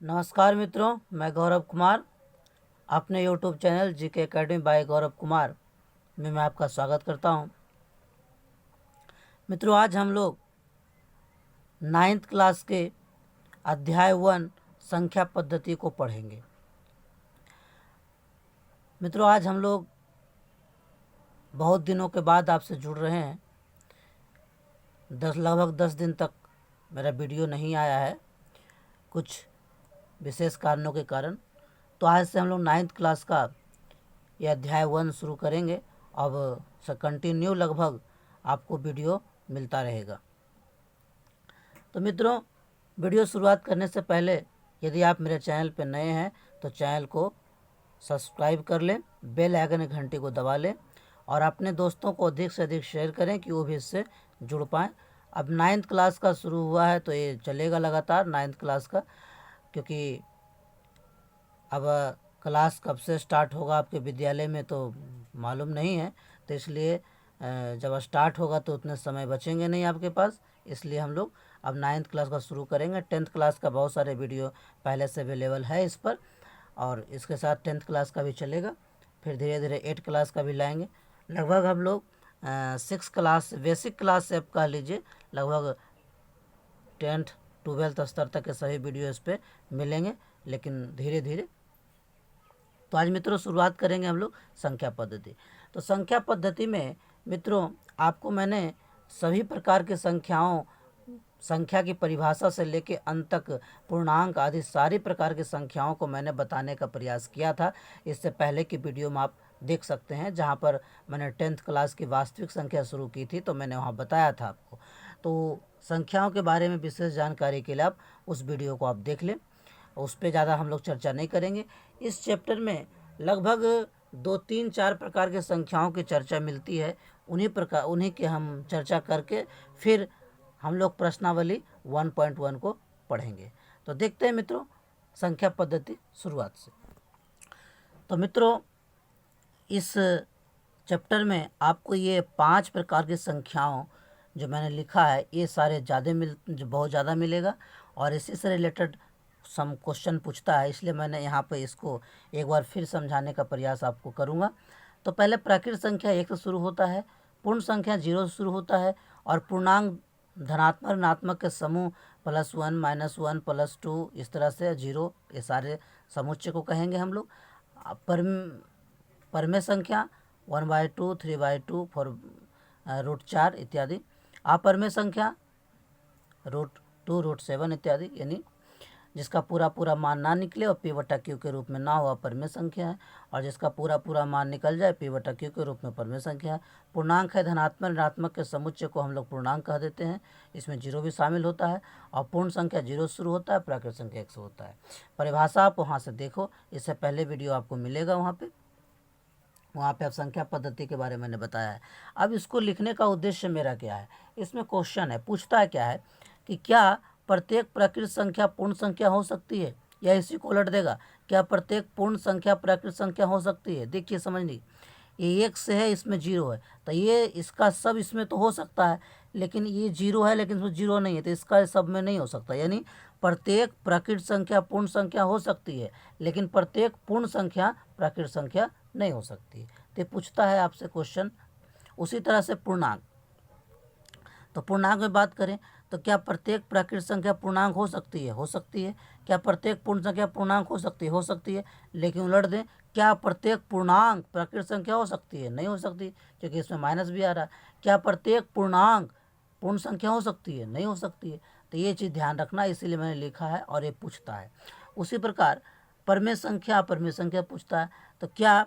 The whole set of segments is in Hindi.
नमस्कार मित्रों, मैं गौरव कुमार अपने YouTube channel GK academy by Gaurav Kumar में मैं आपका स्वागत करता हूं। मित्रों, आज हम लोग 9th क्लास के अध्याय 1 संख्या पद्धति को पढ़ेंगे। मित्रों, आज हम लोग बहुत दिनों के बाद आपसे जुड़ रहे हैं। लगभग 10 दिन तक मेरा वीडियो नहीं आया है, कुछ विशेष कारणों के कारण। तो आज से हम लोग 9th क्लास का ये अध्याय 1 शुरू करेंगे। अब कंटिन्यू लगभग आपको वीडियो मिलता रहेगा। तो मित्रों, वीडियो शुरुआत करने से पहले यदि आप मेरे चैनल पर नए हैं तो चैनल को सब्सक्राइब कर लें, बेल आइकन घंटी को दबा लें और अपने दोस्तों को अधिक से अधिक शेयर करें कि वो भी इससे जुड़ पाएँ। अब 9th क्लास का शुरू हुआ है तो ये चलेगा लगातार 9th क्लास का, क्योंकि अब क्लास कब से स्टार्ट होगा आपके विद्यालय में तो मालूम नहीं है। तो इसलिए जब स्टार्ट होगा तो उतने समय बचेंगे नहीं आपके पास, इसलिए हम लोग अब 9th क्लास का शुरू करेंगे। 10th क्लास का बहुत सारे वीडियो पहले से अवेलेबल है इस पर, और इसके साथ 10th क्लास का भी चलेगा। फिर धीरे धीरे 8th क्लास का भी लाएंगे। लगभग हम लोग 6 क्लास बेसिक क्लास से आप कह लीजिए लगभग 10th 12th स्तर तक के सभी वीडियो इस पर मिलेंगे, लेकिन धीरे धीरे। तो आज मित्रों शुरुआत करेंगे हम लोग संख्या पद्धति। तो संख्या पद्धति में मित्रों आपको मैंने सभी प्रकार की संख्या की परिभाषा से लेकर अंत तक पूर्णांक आदि सारी प्रकार की संख्याओं को मैंने बताने का प्रयास किया था। इससे पहले की वीडियो में आप देख सकते हैं, जहां पर मैंने 10th क्लास की वास्तविक संख्या शुरू की थी, तो मैंने वहां बताया था आपको। तो संख्याओं के बारे में विशेष जानकारी के लिए आप उस वीडियो को आप देख लें, उस पर ज़्यादा हम लोग चर्चा नहीं करेंगे। इस चैप्टर में लगभग 2, 3, 4 प्रकार की संख्याओं की चर्चा मिलती है। उन्हीं की हम चर्चा करके फिर हम लोग प्रश्नावली 1.1 को पढ़ेंगे। तो देखते हैं मित्रों संख्या पद्धति शुरुआत से। तो मित्रों इस चैप्टर में आपको ये 5 प्रकार की संख्याओं जो मैंने लिखा है ये सारे बहुत ज़्यादा मिलेगा, और इसी से रिलेटेड सम क्वेश्चन पूछता है, इसलिए मैंने यहाँ पे इसको एक बार फिर समझाने का प्रयास आपको करूँगा। तो पहले प्राकृत संख्या 1 से शुरू होता है, पूर्ण संख्या 0 से शुरू होता है, और पूर्णांक धनात्मक ऋणात्मक के समूह +1 -1 +2 इस तरह से 0, ये सारे समुच्चय को कहेंगे हम लोग। परमेय संख्या 1/2 3/2 √4 इत्यादि। अपरमेय संख्या √2 √7 इत्यादि, यानी जिसका पूरा मान ना निकले और P/Q के रूप में ना हो अपरमेय संख्या है, और जिसका पूरा मान निकल जाए P/Q के रूप में परमेय संख्या है। पूर्णांक है धनात्मक ऋणात्मक के समुच्चय को हम लोग पूर्णांक कह देते हैं, इसमें 0 भी शामिल होता है। और पूर्ण संख्या 0 से शुरू होता है, प्राकृत संख्या 1 से होता है। परिभाषा आप वहाँ से देखो, इससे पहले वीडियो आपको मिलेगा वहाँ पे आप संख्या पद्धति के बारे में मैंने बताया है। अब इसको लिखने का उद्देश्य मेरा क्या है, इसमें क्वेश्चन है, पूछता है क्या है कि क्या प्रत्येक प्राकृत संख्या पूर्ण संख्या हो सकती है, या इसी को उलट देगा, क्या प्रत्येक पूर्ण संख्या प्राकृत संख्या हो सकती है। देखिए समझ ये 1 से है, इसमें 0 है, तो ये इसका सब इसमें तो हो सकता है, लेकिन ये 0 है लेकिन इसमें 0 नहीं है, तो इसका सब में नहीं हो सकता। यानी प्रत्येक प्राकृत संख्या पूर्ण संख्या हो सकती है, लेकिन प्रत्येक पूर्ण संख्या प्राकृत संख्या नहीं हो सकती। तो पूछता है आपसे क्वेश्चन। उसी तरह से पूर्णांक, तो पूर्णांक में बात करें तो क्या प्रत्येक प्राकृत संख्या पूर्णांक हो सकती है, हो सकती है। क्या प्रत्येक पूर्ण संख्या पूर्णांक हो सकती है, हो सकती है। लेकिन उलट दें, क्या प्रत्येक पूर्णांक प्राकृत संख्या हो सकती है, नहीं हो सकती, क्योंकि इसमें माइनस भी आ रहा है। क्या प्रत्येक पूर्णांक पूर्ण संख्या हो सकती है, नहीं हो सकती है। तो ये चीज़ ध्यान रखना, इसीलिए मैंने लिखा है और ये पूछता है। उसी प्रकार परमेय संख्या अपरमेय संख्या पूछता है, तो क्या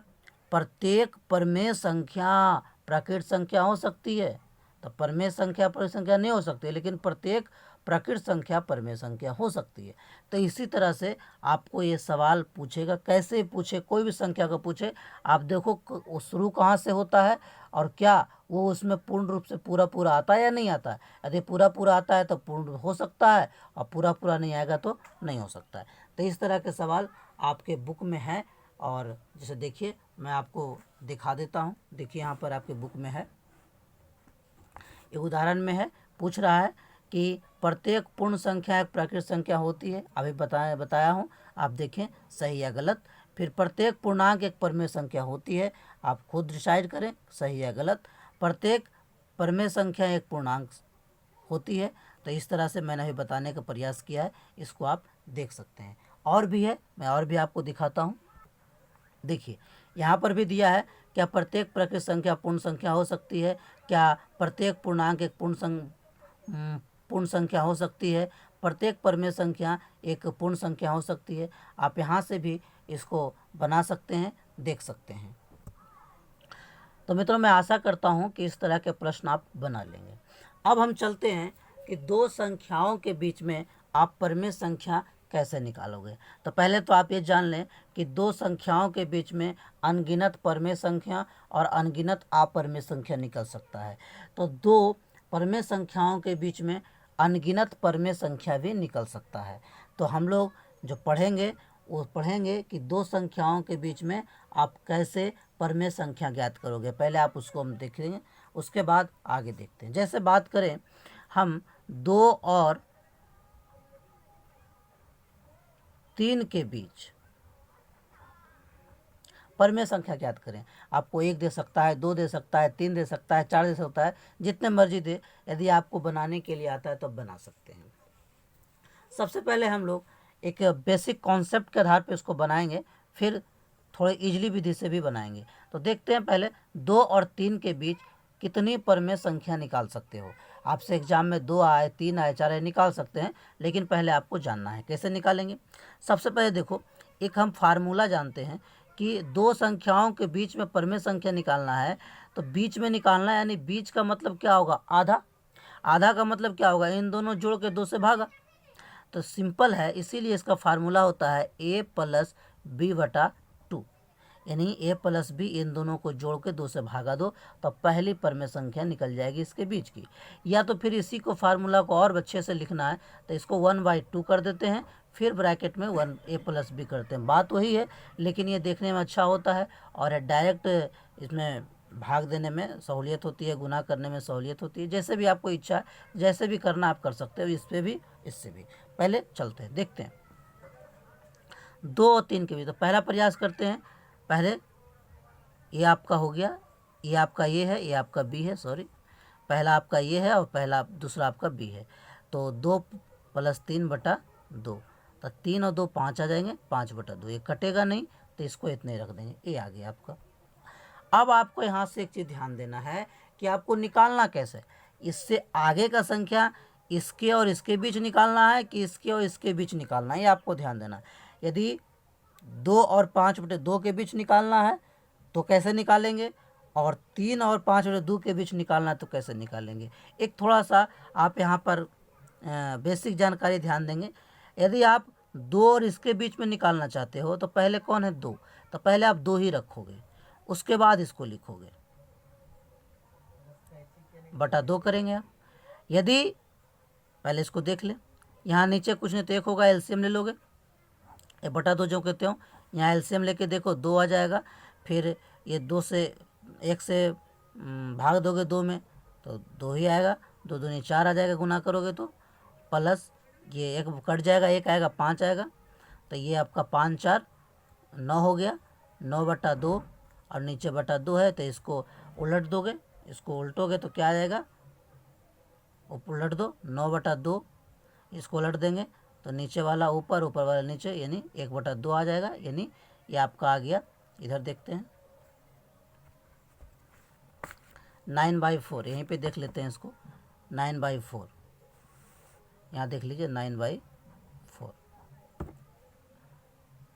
प्रत्येक परमेय संख्या प्राकृत संख्या हो सकती है। तो परमेय संख्या परमेय संख्या नहीं हो सकती, लेकिन प्रत्येक प्राकृत संख्या परमेय संख्या हो सकती है। तो इसी तरह से आपको ये सवाल पूछेगा, कैसे पूछे, कोई भी संख्या को पूछे, आप देखो शुरू कहाँ से होता है और क्या वो उसमें पूर्ण रूप से पूरा आता है या नहीं आता है। यदि पूरा आता है तो पूर्ण हो सकता है, और पूरा नहीं आएगा तो नहीं हो सकता है। तो इस तरह के सवाल आपके बुक में हैं, और जैसे देखिए मैं आपको दिखा देता हूँ। देखिए यहाँ पर आपके बुक में है, एक उदाहरण में है, पूछ रहा है कि प्रत्येक पूर्ण संख्या एक प्राकृत संख्या होती है, अभी बताया हूँ, आप देखें सही या गलत। फिर प्रत्येक पूर्णांक एक परमेय संख्या होती है, आप खुद डिसाइड करें सही या गलत। प्रत्येक परमेय संख्या एक पूर्णांक होती है। तो इस तरह से मैंने अभी बताने का प्रयास किया है, इसको आप देख सकते हैं। और भी है, मैं और भी आपको दिखाता हूँ। देखिए यहाँ पर भी दिया है, क्या प्रत्येक प्राकृत संख्या पूर्ण संख्या हो सकती है, क्या प्रत्येक पूर्णांक एक पूर्ण संख्या हो सकती है, प्रत्येक परमेय संख्या एक पूर्ण संख्या हो सकती है। आप यहाँ से भी इसको बना सकते हैं, देख सकते हैं। तो मित्रों, मैं आशा करता हूँ कि इस तरह के प्रश्न आप बना लेंगे। अब हम चलते हैं कि दो संख्याओं के बीच में आप परमेय संख्या कैसे निकालोगे। तो पहले तो आप ये जान लें कि दो संख्याओं के बीच में अनगिनत परमेय संख्या और अनगिनत अपरमेय संख्या निकल सकता है। तो दो परमेय संख्याओं के बीच में अनगिनत परमेय संख्या भी निकल सकता है। तो हम लोग जो पढ़ेंगे वो पढ़ेंगे कि दो संख्याओं के बीच में आप कैसे परमेय संख्या ज्ञात करोगे। पहले आप उसको हम देखेंगे, उसके बाद आगे देखते हैं। जैसे बात करें हम 2 और 3 के बीच परमेय संख्या ज्ञात करें। आपको 1 दे सकता है, 2 दे सकता है, 3 दे सकता है, 4 दे सकता है, जितने मर्जी दे। यदि आपको बनाने के लिए आता है तो बना सकते हैं। सबसे पहले हम लोग एक बेसिक कॉन्सेप्ट के आधार पर इसको बनाएंगे, फिर थोड़े इजली विधि से भी बनाएंगे। तो देखते हैं पहले 2 और 3 के बीच कितनी परमेय संख्या निकाल सकते हो। आपसे एग्जाम में 2 आए, 3 आए, 4 आए, निकाल सकते हैं, लेकिन पहले आपको जानना है कैसे निकालेंगे। सबसे पहले देखो, एक हम फार्मूला जानते हैं कि दो संख्याओं के बीच में परमेय संख्या निकालना है। तो बीच में निकालना है, यानी बीच का मतलब क्या होगा, आधा। आधा का मतलब क्या होगा, इन दोनों जोड़ के 2 से भागा। तो सिंपल है, इसीलिए इसका फार्मूला होता है a+b/2, यानी a+b, इन दोनों को जोड़ के 2 से भागा दो, तो पहली परमेय संख्या निकल जाएगी इसके बीच की। या तो फिर इसी को फार्मूला को और अच्छे से लिखना है तो इसको 1/2 कर देते हैं, फिर ब्रैकेट में a+b करते हैं। बात वही है, लेकिन ये देखने में अच्छा होता है और डायरेक्ट इसमें भाग देने में सहूलियत होती है, गुना करने में सहूलियत होती है। जैसे भी आपको इच्छा है, जैसे भी करना आप कर सकते हो, इस पर भी इससे भी। पहले चलते हैं, देखते हैं 2 और 3 के बीच। तो पहला प्रयास करते हैं। पहले ये आपका हो गया, ये आपका ये है, ये आपका बी है, सॉरी, पहला आपका ये है और पहला दूसरा आपका बी है। तो 2 + 3/2, तो 3 और 2 5 आ जाएंगे, 5/2। ये कटेगा नहीं तो इसको इतने रख देंगे, ये आ गया आपका। अब आपको यहाँ से एक चीज़ ध्यान देना है कि आपको निकालना कैसे। इससे आगे का संख्या इसके और इसके बीच निकालना है कि इसके और इसके बीच निकालना है, ये आपको ध्यान देना है। यदि 2 और 5/2 के बीच निकालना है तो कैसे निकालेंगे, और 3 और 5/2 के बीच निकालना है तो कैसे निकालेंगे। एक थोड़ा सा आप यहाँ पर बेसिक जानकारी ध्यान देंगे। यदि आप 2 और इसके बीच में निकालना चाहते हो तो पहले कौन है, 2, तो पहले आप 2 ही रखोगे, उसके बाद इसको लिखोगे, /2 करेंगे आप। यदि पहले इसको देख ले, यहाँ नीचे कुछ नहीं तो 1 होगा, एलसीएम ले लोगे, ये /2 जो कहते हो, यहाँ एलसीएम लेके देखो 2 आ जाएगा। फिर ये 2 से 1 से भाग दोगे 2 में तो 2 ही आएगा, 2 दूनी 4 आ जाएगा, गुना करोगे तो, प्लस ये 1 कट जाएगा, 1 आएगा, 5 आएगा। तो ये आपका 5 4 9 हो गया, 9/2, और नीचे /2 है तो इसको उलट दोगे, इसको उल्टोगे तो क्या आ जाएगा, उलट दो, 9/2, इसको उलट देंगे तो नीचे वाला ऊपर, ऊपर वाला नीचे, यानी 1/2 आ जाएगा। यानी ये आपका आ गया। इधर देखते हैं 9/4, यहीं पे देख लेते हैं इसको, 9/4, यहाँ देख लीजिए 9/4।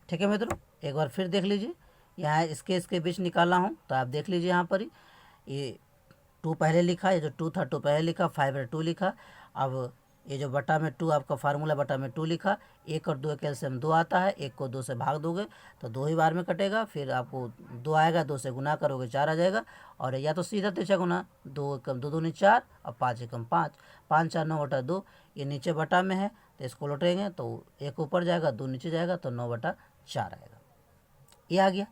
ठीक है मित्रों, एक बार फिर देख लीजिए, यहाँ इसके बीच निकाला हूँ तो आप देख लीजिए यहाँ पर ही ये 2 पहले लिखा, ये जो 2 था 2 पहले लिखा, 5/2 लिखा। अब ये जो बटा में 2 आपका फार्मूला, बटा में 2 लिखा, 1 और 2 के एलसीएम 2 आता है, 1 को 2 से भाग दोगे तो 2 ही बार में कटेगा। फिर आपको 2 आएगा, 2 से गुना करोगे 4 आ जाएगा, और या तो सीधा तिरछा गुना, 2 एकम 2 दूनी 4 और 5 एकम 5, 5 4 9/2। ये नीचे बटा में है तो इसको लौटेंगे तो 1 ऊपर जाएगा, 2 नीचे जाएगा तो 9/4 आएगा, ये आ गया।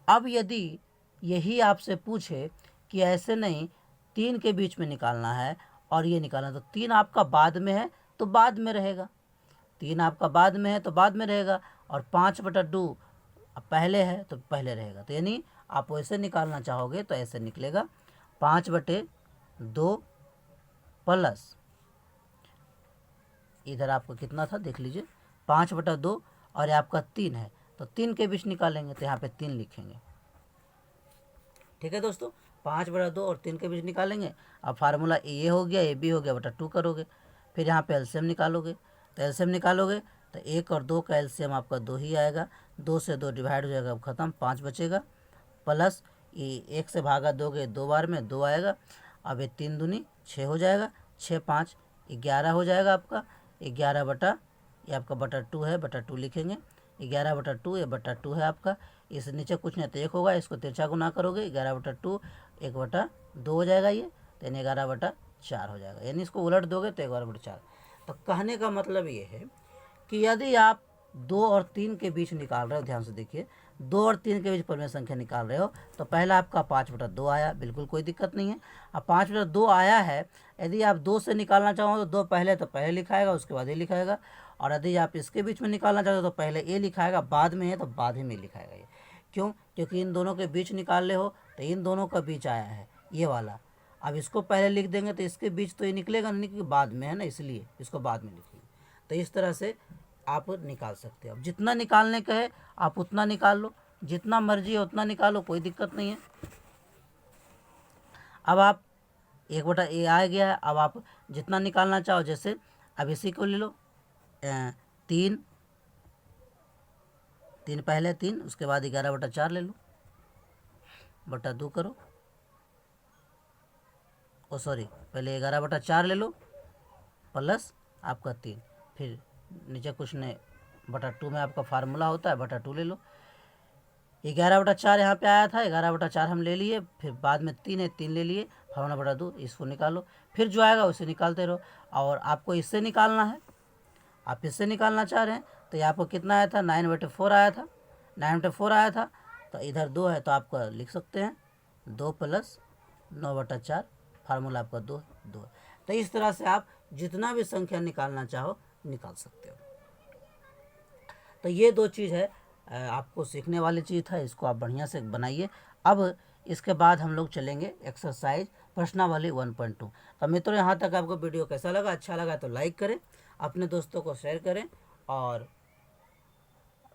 अब यदि यही आपसे पूछे कि ऐसे नहीं, 3 के बीच में निकालना है और ये निकालना, तो 3 आपका बाद में है तो बाद में रहेगा, 3 आपका बाद में है तो बाद में रहेगा, और 5/2 अब पहले है तो पहले रहेगा। तो यानी आप वैसे निकालना चाहोगे तो ऐसे निकलेगा 5/2 प्लस, इधर आपका कितना था देख लीजिए, 5/2 और ये आपका 3 है, तो 3 के बीच निकालेंगे तो यहाँ पे 3 लिखेंगे। ठीक है दोस्तों, 5/2 और 3 के बीच निकालेंगे। अब फार्मूला ये हो गया, ये भी हो गया, बटा 2 करोगे। फिर यहाँ पे एलसीएम निकालोगे, तो एलसीएम निकालोगे तो 1 और 2 का एलसीएम आपका 2 ही आएगा, 2 से 2 डिवाइड हो जाएगा, अब ख़त्म, 5 बचेगा, प्लस ये 1 से भागा दोगे 2 बार में 2 आएगा। अब ये 3 दूनी 6 हो जाएगा, 6 5 11 हो जाएगा आपका, 11 बटा, ये आपका बटा 2 है, बटा 2 लिखेंगे, 11/2, ये बटा 2 है आपका, इस नीचे कुछ नहीं तो 1 होगा, इसको तिरछा गुना करोगे, 11/2 1/2 हो जाएगा ये, तो यानी 11/4 हो जाएगा, यानी इसको उलट दोगे तो 11/4। तो कहने का मतलब ये है कि यदि आप 2 और 3 के बीच निकाल रहे हो, ध्यान से देखिए, 2 और 3 के बीच परिमेय संख्या निकाल रहे हो, तो पहला आपका 5/2 आया, बिल्कुल कोई दिक्कत नहीं है। अब 5/2 आया है, यदि आप 2 से निकालना चाहो तो 2 पहले तो पहले लिखाएगा, उसके बाद ये लिखाएगा, और यदि आप इसके बीच में निकालना चाहते हो तो पहले ए लिखाएगा, बाद में है तो बाद ही में लिखाएगा ये। क्यों? क्योंकि इन दोनों के बीच निकाल ले हो, तो इन दोनों का बीच आया है ये वाला, अब इसको पहले लिख देंगे तो इसके बीच तो ये निकलेगा नहीं, क्योंकि बाद में है ना, इसलिए इसको बाद में लिखिए। तो इस तरह से आप निकाल सकते हो। अब जितना निकालने का है आप उतना निकाल लो, जितना मर्जी है उतना निकालो, कोई दिक्कत नहीं है। अब आप 1/a आ गया है, अब आप जितना निकालना चाहो, जैसे अब इसी को ले लो, 3 पहले 3, उसके बाद 11/4 ले लो, बटा 2 करो, ओ सॉरी, पहले 11/4 ले लो प्लस आपका 3, फिर नीचे कुछ नहीं, बटा 2 में आपका फार्मूला होता है, बटा 2 ले लो, 11/4 यहाँ पे आया था, 11/4 हम ले लिए, फिर बाद में 3 है, 3 ले लिए, फार्मूला बटा 2, इसको निकालो, फिर जो आएगा उसे निकालते रहो। और आपको इससे निकालना है, आप इससे निकालना चाह रहे हैं, तो ये आपको कितना आया था, 9/4 आया था, 9/4 आया था, तो इधर 2 है तो आपका लिख सकते हैं 2 प्लस 9/4, फार्मूला आपका 2 है। तो इस तरह से आप जितना भी संख्या निकालना चाहो निकाल सकते हो। तो ये 2 चीज़ है, आपको सीखने वाली चीज़ था, इसको आप बढ़िया से बनाइए। अब इसके बाद हम लोग चलेंगे एक्सरसाइज प्रश्नावली 1.2। तो मित्रों, यहाँ तक आपको वीडियो कैसा लगा? अच्छा लगा तो लाइक करें, अपने दोस्तों को शेयर करें, और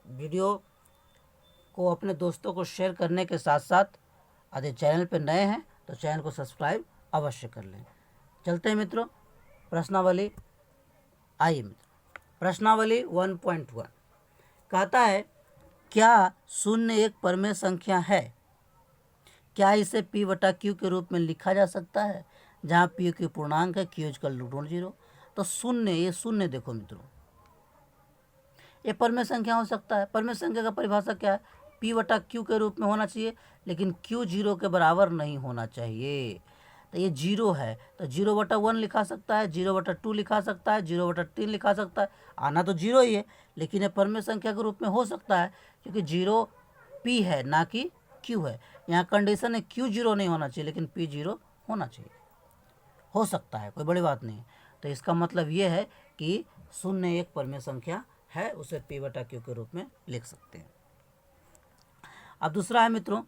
वीडियो को अपने दोस्तों को शेयर करने के साथ साथ यदि चैनल पर नए हैं तो चैनल को सब्सक्राइब अवश्य कर लें। चलते हैं मित्रों प्रश्नावली। आइए मित्रों, प्रश्नावली 1.1 कहता है, क्या 0 एक परमेय संख्या है? क्या इसे p/q के रूप में लिखा जा सकता है, जहाँ p की पूर्णांक है, q = 0। तो 0, ये 0 देखो मित्रों, ये परमेय संख्या हो सकता है। परमेय संख्या का परिभाषा क्या है? p/q के रूप में होना चाहिए, लेकिन q 0 के बराबर नहीं होना चाहिए। तो ये 0 है, तो 0/1 लिखा सकता है, 0/2 लिखा सकता है, 0/3 लिखा सकता है, आना तो 0 ही है, लेकिन ये परमेय संख्या के रूप में हो सकता है, क्योंकि 0 p है ना कि q है। यहाँ कंडीशन है q 0 नहीं होना चाहिए, लेकिन p 0 होना चाहिए, हो सकता है, कोई बड़ी बात नहीं है। तो इसका मतलब ये है कि 0 एक परमेय संख्या है, उसे p/q के रूप में लिख सकते हैं। अब दूसरा है मित्रों,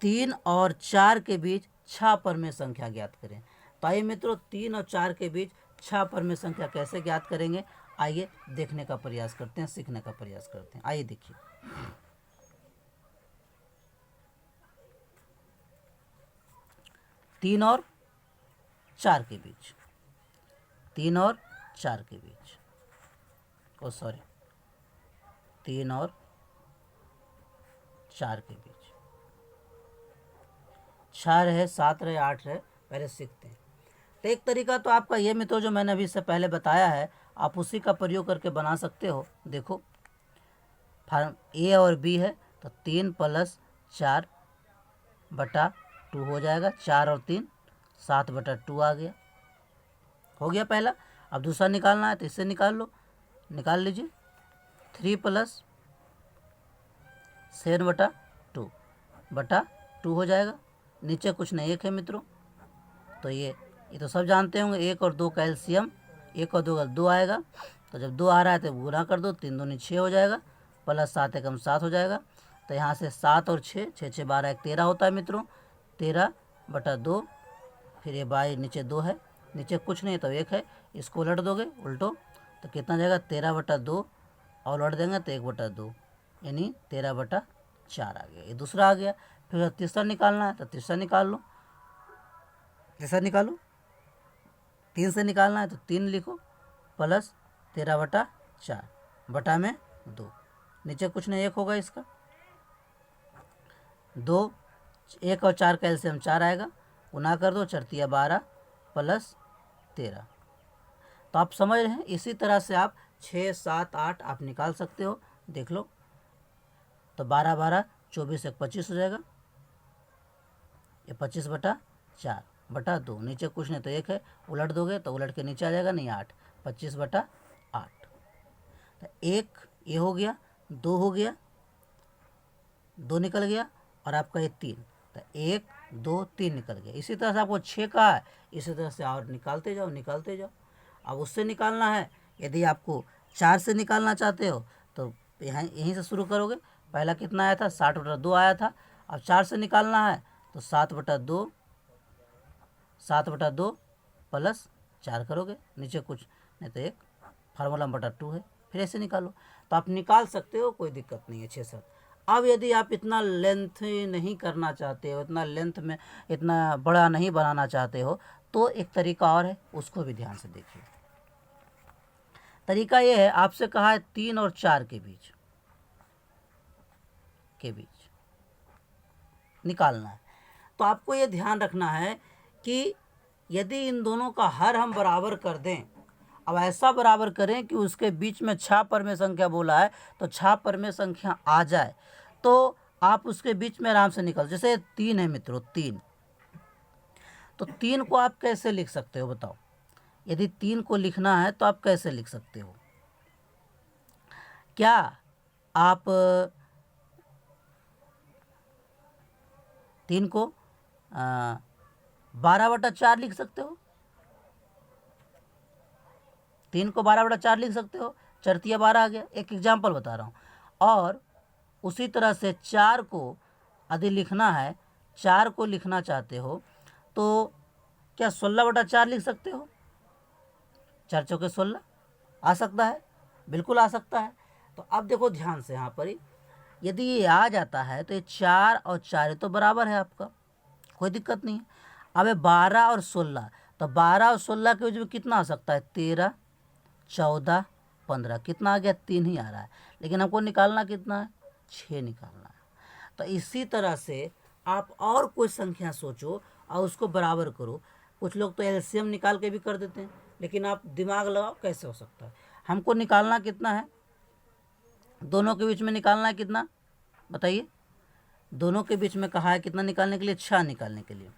3 और 4 के बीच 6 परमेय संख्या ज्ञात करें। तो आइए मित्रों, 3 और 4 के बीच 6 परमेय संख्या कैसे ज्ञात करेंगे, आइए देखने का प्रयास करते हैं, सीखने का प्रयास करते हैं। आइए देखिए, तीन और 4 के बीच, 3 और 4 के बीच, ओ सॉरी, 3 और 4 के बीच, 6 रहे, 7 रहे, 8 रहे, पहले सीखते हैं। तो एक तरीका तो आपका ये मित्रों जो मैंने अभी इससे पहले बताया है, आप उसी का प्रयोग करके बना सकते हो। देखो, फार्म ए और बी है, तो 3 + 4/2 हो जाएगा, 4 और 3 7/2 आ गया, हो गया पहला। अब दूसरा निकालना है तो इससे निकाल लो, निकाल लीजिए, 3 + 7/2 हो जाएगा, नीचे कुछ नहीं, 1 है मित्रों। तो ये तो सब जानते होंगे, 1 और 2 का एलसीएम 1 और 2 का 2 आएगा, तो जब 2 आ रहा है तो गुना कर दो, 3 दूनी 6 हो जाएगा, प्लस 7 एकम 7 हो जाएगा। तो यहाँ से 7 और 6, 6 6 12 1 13 होता है मित्रों, 13/2। फिर ये बाई नीचे 2 है, नीचे कुछ नहीं तो 1 है, इसको उलट दोगे उल्टो तो कितना जाएगा 13/2, और उलट देंगे तो 1/2, यानी 13/4 आ गया। ये दूसरा आ गया। फिर तीसरा निकालना है तो तीसरा निकाल लो, तीसरा निकालो, 3 से निकालना है तो 3 लिखो, प्लस 13/4 बटा में 2, नीचे कुछ नहीं 1 होगा इसका, 2 1 और 4 का एलसीएम 4 आएगा, गुना कर दो, 4 तिया 12 प्लस 13। तो आप समझ रहे हैं, इसी तरह से आप 6 7 8 आप निकाल सकते हो। देख लो तो 12 12 24 1 25 हो जाएगा, ये 25/4 बटा 2, नीचे कुछ नहीं तो 1 है, उलट दोगे तो उलट के नीचे आ जाएगा, नहीं 8, 25/8। तो 1 ये हो गया, 2 हो गया, 2 निकल गया, और आपका ये 3, तो 1 2 3 निकल गया। इसी तरह से आपको 6 का है, इसी तरह से और निकालते जाओ निकालते जाओ। अब उससे निकालना है, यदि आपको 4 से निकालना चाहते हो तो यहाँ यहीं से शुरू करोगे। पहला कितना आया था 60/2 आया था, अब 4 से निकालना है तो 7/2, 7/2 प्लस 4 करोगे, नीचे कुछ नहीं तो 1, फार्मूला बटा 2 है, फिर ऐसे निकालो। तो आप निकाल सकते हो, कोई दिक्कत नहीं है 6 7। अब यदि आप इतना लेंथ नहीं करना चाहते हो, इतना लेंथ में इतना बड़ा नहीं बनाना चाहते हो, तो एक तरीका और है, उसको भी ध्यान से देखिए। तरीका ये है, आपसे कहा है 3 और 4 के बीच निकालना है। तो आपको ये ध्यान रखना है कि यदि इन दोनों का हर हम बराबर कर दें, अब ऐसा बराबर करें कि उसके बीच में छापर में संख्या बोला है तो छापर में संख्या आ जाए, तो आप उसके बीच में आराम से निकल। जैसे 3 है मित्रों, 3, तो 3 को आप कैसे लिख सकते हो बताओ? यदि 3 को लिखना है तो आप कैसे लिख सकते हो? क्या आप 3 को 12/4 लिख सकते हो? 3 को 12/4 लिख सकते हो, 4 तिया 12 आ गया। एक एग्जाम्पल बता रहा हूँ। और उसी तरह से 4 को यदि लिखना है, 4 को लिखना चाहते हो तो क्या 16/4 लिख सकते हो? 4 चौके 16 आ सकता है, बिल्कुल आ सकता है। तो अब देखो ध्यान से, यहाँ पर ही यदि ये आ जाता है तो ये 4 और 4 तो बराबर है आपका, कोई दिक्कत नहीं है। अब ये 12 और 16, तो 12 और 16 के बीच में कितना आ सकता है? 13 14 15, कितना आ गया? 3 ही आ रहा है, लेकिन हमको निकालना कितना है? 6 निकालना है। तो इसी तरह से आप और कोई संख्या सोचो और उसको बराबर करो। कुछ लोग तो एलसीएम निकाल के भी कर देते हैं, लेकिन आप दिमाग लगाओ कैसे हो सकता है। हमको निकालना कितना है? दोनों के बीच में निकालना है कितना बताइए? दोनों के बीच में कहा है कितना निकालने के लिए? 6 निकालने के लिए।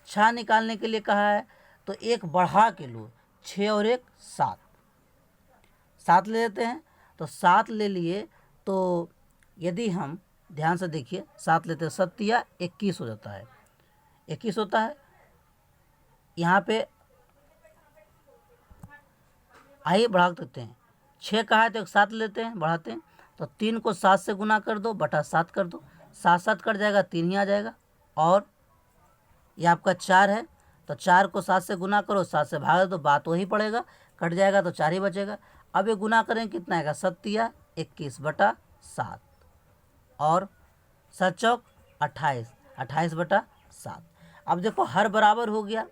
6 निकालने के लिए कहा है तो 1 बढ़ा के लो, 6 और 1 7, 7 ले लेते हैं। तो 7 ले लिए तो यदि हम ध्यान से देखिए, 7 लेते हैं, 7 या 21 हो जाता है, 21 होता है। यहाँ पे आइए बढ़ा देते हैं, 6 कहा है तो 7 लेते हैं, बढ़ाते हैं। तो 3 को 7 से गुना कर दो, बटा 7 कर दो, 7 7 कट जाएगा, 3 ही आ जाएगा। और ये आपका 4 है तो 4 को 7 से गुना करो, 7 से भाग दो, बात वही पड़ेगा, कट जाएगा तो 4 ही बचेगा। अब ये गुना करें कितना आएगा? 7 या 21/7 और 7 चौक 28, 28/7। अब देखो हर बराबर हो गया।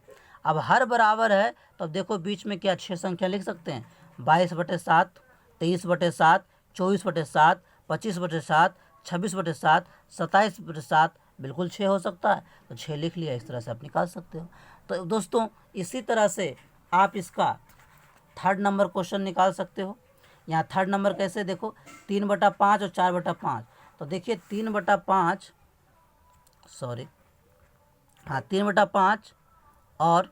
अब हर बराबर है तो अब देखो बीच में क्या 6 संख्या लिख सकते हैं? 22/7, 23/7, 24/7, 25/7, 26/7, 27/7, बिल्कुल 6 हो सकता है, तो 6 लिख लिया। इस तरह से आप निकाल सकते हो। तो दोस्तों इसी तरह से आप इसका 3rd नंबर क्वेश्चन निकाल सकते हो। यहाँ 3rd नंबर कैसे देखो, 3/5 और 4/5। तो देखिए 3/5, सॉरी हाँ 3/5 और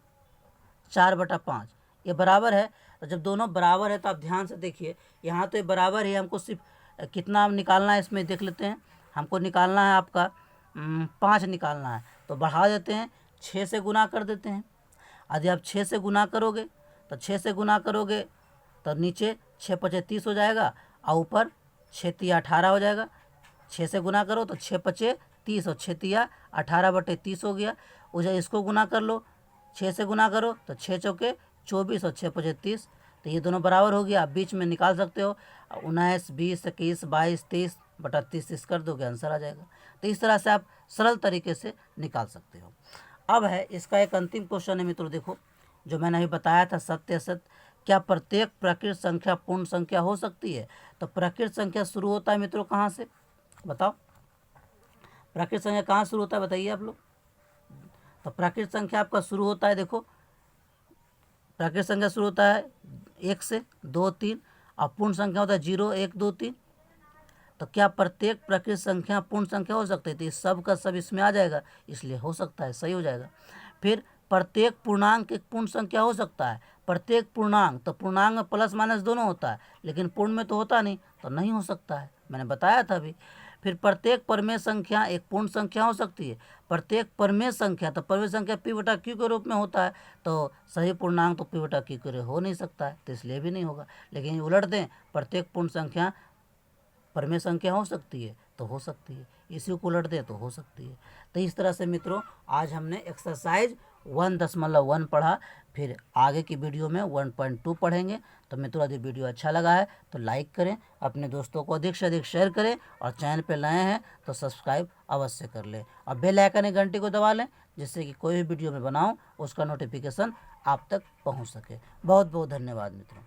4/5 ये बराबर है। तो जब दोनों बराबर है तो आप ध्यान से देखिए, यहाँ तो ये बराबर है, हमको सिर्फ कितना निकालना है इसमें देख लेते हैं। हमको निकालना है आपका 5 निकालना है, तो बढ़ा देते हैं, 6 से गुना कर देते हैं। यदि आप 6 से गुना करोगे तो 6 से गुना करोगे तो नीचे 6 पचे 30 हो जाएगा और ऊपर 6 तिया 18 हो जाएगा। 6 से गुना करो तो 6 पचे 30 और 6 तिया 18/30 हो गया। उसे इसको गुना कर लो, 6 से गुना करो तो 6 चौके 24 और 6 पचे 30, तो ये दोनों बराबर हो गया। आप बीच में निकाल सकते हो 19, 20, 21, 22, 30/30 कर दोगे, आंसर आ जाएगा। तो इस तरह से आप सरल तरीके से निकाल सकते हो। अब है इसका एक अंतिम क्वेश्चन है मित्रों, देखो जो मैंने अभी बताया था सत्य असत्य, क्या प्रत्येक प्राकृत संख्या पूर्ण संख्या हो सकती है? तो प्राकृत संख्या शुरू होता है मित्रों कहाँ से, बताओ प्राकृत संख्या कहाँ शुरू होता है, बताइए आप लोग। तो प्राकृत संख्या आपका शुरू होता है, देखो प्राकृत संख्या शुरू होता है 1 से 2, 3 और पूर्ण संख्या होता है 0, 1, 2, 3। तो क्या प्रत्येक प्राकृत संख्या पूर्ण संख्या हो सकती है? तो इस सब का सब इसमें आ जाएगा, इसलिए हो सकता है, सही हो जाएगा। फिर प्रत्येक पूर्णांक एक पूर्ण संख्या हो सकता है। प्रत्येक पूर्णांक, तो पूर्णांक में प्लस माइनस दोनों होता है, लेकिन पूर्ण में तो होता नहीं, तो नहीं हो सकता है, मैंने बताया था अभी। फिर प्रत्येक परमेय संख्या एक पूर्ण संख्या हो सकती है। प्रत्येक परमेय संख्या, तो परमेय संख्या p/q के रूप में होता है, तो सही पूर्णांक तो p/q के हो नहीं सकता है, तो इसलिए भी नहीं होगा। लेकिन उलट दें, प्रत्येक पूर्ण संख्या परमेय संख्या हो सकती है, तो हो सकती है, इसी को उलट दे तो हो सकती है। तो इस तरह से मित्रों आज हमने एक्सरसाइज 1.1 पढ़ा, फिर आगे की वीडियो में 1.2 पढ़ेंगे। तो मित्रों यदि वीडियो अच्छा लगा है तो लाइक करें, अपने दोस्तों को अधिक से अधिक शेयर करें, और चैनल पर नए हैं तो सब्सक्राइब अवश्य कर लें, और बेल आइकन घंटी को दबा लें, जिससे कि कोई भी वीडियो में बनाऊँ उसका नोटिफिकेशन आप तक पहुँच सके। बहुत बहुत धन्यवाद मित्रों।